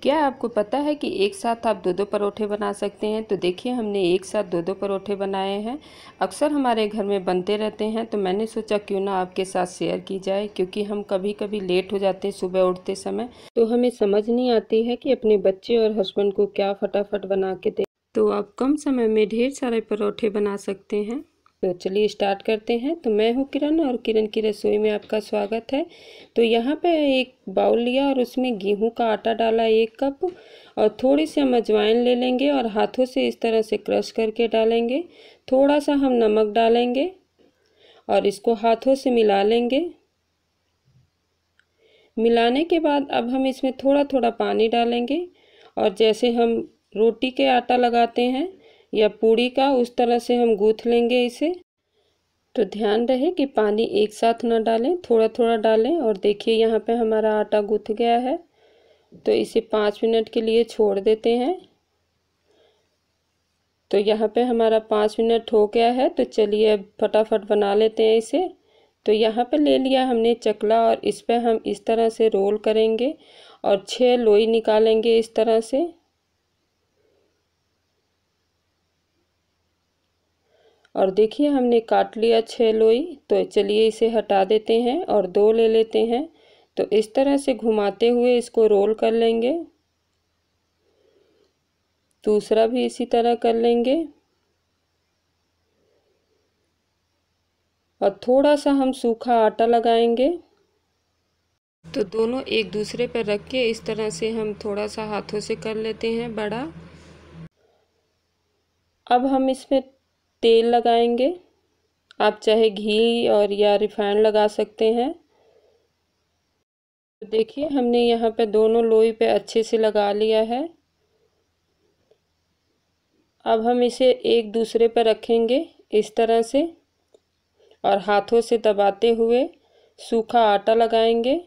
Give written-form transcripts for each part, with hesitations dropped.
क्या आपको पता है कि एक साथ आप दो परोठे बना सकते हैं? तो देखिए हमने एक साथ दो परोठे बनाए हैं। अक्सर हमारे घर में बनते रहते हैं, तो मैंने सोचा क्यों ना आपके साथ शेयर की जाए, क्योंकि हम कभी कभी लेट हो जाते हैं सुबह उठते समय, तो हमें समझ नहीं आती है कि अपने बच्चे और हस्बैंड को क्या फटाफट बना के दे। तो आप कम समय में ढेर सारे परोठे बना सकते हैं। तो चलिए स्टार्ट करते हैं। तो मैं हूँ किरण और किरण की रसोई में आपका स्वागत है। तो यहाँ पे एक बाउल लिया और उसमें गेहूं का आटा डाला 1 कप, और थोड़ी सी हम अजवाइन ले लेंगे और हाथों से इस तरह से क्रश करके डालेंगे। थोड़ा सा हम नमक डालेंगे और इसको हाथों से मिला लेंगे। मिलाने के बाद अब हम इसमें थोड़ा थोड़ा पानी डालेंगे और जैसे हम रोटी के आटा लगाते हैं या पूड़ी का, उस तरह से हम गूँथ लेंगे इसे। तो ध्यान रहे कि पानी एक साथ ना डालें, थोड़ा थोड़ा डालें। और देखिए यहाँ पे हमारा आटा गूँथ गया है, तो इसे 5 मिनट के लिए छोड़ देते हैं। तो यहाँ पे हमारा 5 मिनट हो गया है, तो चलिए अब फटाफट बना लेते हैं इसे। तो यहाँ पे ले लिया हमने चकला और इस पे हम इस तरह से रोल करेंगे और 6 लोई निकालेंगे इस तरह से। और देखिए हमने काट लिया 6 लोई। तो चलिए इसे हटा देते हैं और 2 ले लेते हैं। तो इस तरह से घुमाते हुए इसको रोल कर लेंगे। दूसरा भी इसी तरह कर लेंगे और थोड़ा सा हम सूखा आटा लगाएंगे। तो दोनों एक दूसरे पर रख के इस तरह से हम थोड़ा सा हाथों से कर लेते हैं बड़ा। अब हम इसमें तेल लगाएंगे। आप चाहे घी और या रिफाइंड लगा सकते हैं। तो देखिए हमने यहाँ पे दोनों लोई पे अच्छे से लगा लिया है। अब हम इसे एक दूसरे पर रखेंगे इस तरह से और हाथों से दबाते हुए सूखा आटा लगाएंगे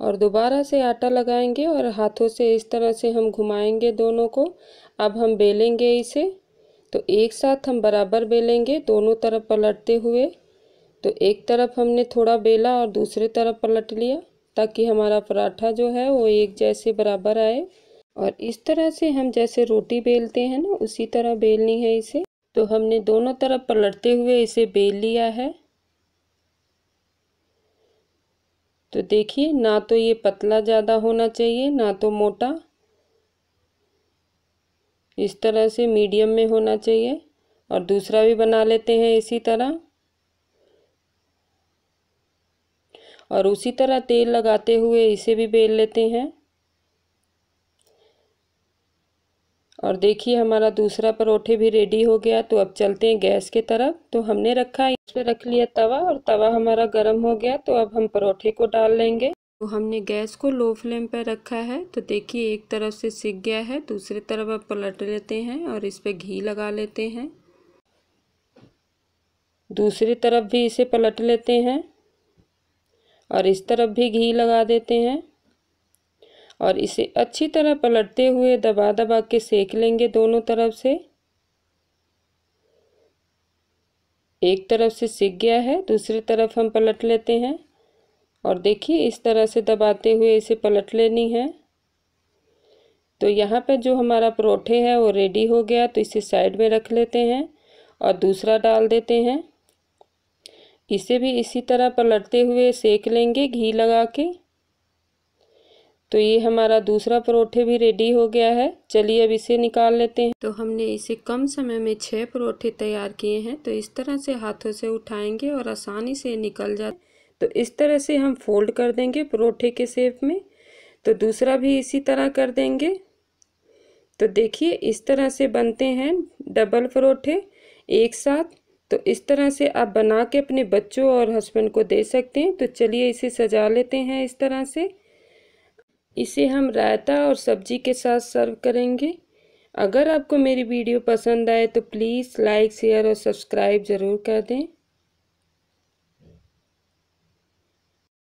और दोबारा से आटा लगाएंगे और हाथों से इस तरह से हम घुमाएंगे दोनों को। अब हम बेलेंगे इसे। तो एक साथ हम बराबर बेलेंगे, दोनों तरफ पलटते हुए। तो एक तरफ हमने थोड़ा बेला और दूसरी तरफ पलट लिया, ताकि हमारा पराठा जो है वो एक जैसे बराबर आए। और इस तरह से हम जैसे रोटी बेलते हैं ना, उसी तरह बेलनी है इसे। तो हमने दोनों तरफ पलटते हुए इसे बेल लिया है। तो देखिए ना तो ये पतला ज़्यादा होना चाहिए ना तो मोटा, इस तरह से मीडियम में होना चाहिए। और दूसरा भी बना लेते हैं इसी तरह। और उसी तरह तेल लगाते हुए इसे भी बेल लेते हैं। और देखिए हमारा दूसरा परोठे भी रेडी हो गया। तो अब चलते हैं गैस की तरफ। तो हमने रखा, इस पे रख लिया तवा और तवा हमारा गर्म हो गया। तो अब हम परोठे को डाल लेंगे। तो हमने गैस को लो फ्लेम पर रखा है। तो देखिए एक तरफ से सिक गया है, दूसरी तरफ अब पलट लेते हैं और इस पे घी लगा लेते हैं। दूसरी तरफ भी इसे पलट लेते हैं और इस तरफ भी घी लगा देते हैं और इसे अच्छी तरह पलटते हुए दबा दबा के सेक लेंगे दोनों तरफ से। एक तरफ से सिक गया है, दूसरी तरफ हम पलट लेते हैं और देखिए इस तरह से दबाते हुए इसे पलट लेनी है। तो यहाँ पे जो हमारा परोठे है वो रेडी हो गया। तो इसे साइड में रख लेते हैं और दूसरा डाल देते हैं। इसे भी इसी तरह पलटते हुए सेक लेंगे घी लगा के। तो ये हमारा दूसरा परोठे भी रेडी हो गया है। चलिए अब इसे निकाल लेते हैं। तो हमने इसे कम समय में 6 परोठे तैयार किए हैं। तो इस तरह से हाथों से उठाएंगे और आसानी से निकल जाए। तो इस तरह से हम फोल्ड कर देंगे परोठे के शेप में। तो दूसरा भी इसी तरह कर देंगे। तो देखिए इस तरह से बनते हैं डबल परोठे एक साथ। तो इस तरह से आप बना के अपने बच्चों और हस्बैंड को दे सकते हैं। तो चलिए इसे सजा लेते हैं इस तरह से। इसे हम रायता और सब्जी के साथ सर्व करेंगे। अगर आपको मेरी वीडियो पसंद आए तो प्लीज़ लाइक शेयर और सब्सक्राइब ज़रूर कर दें।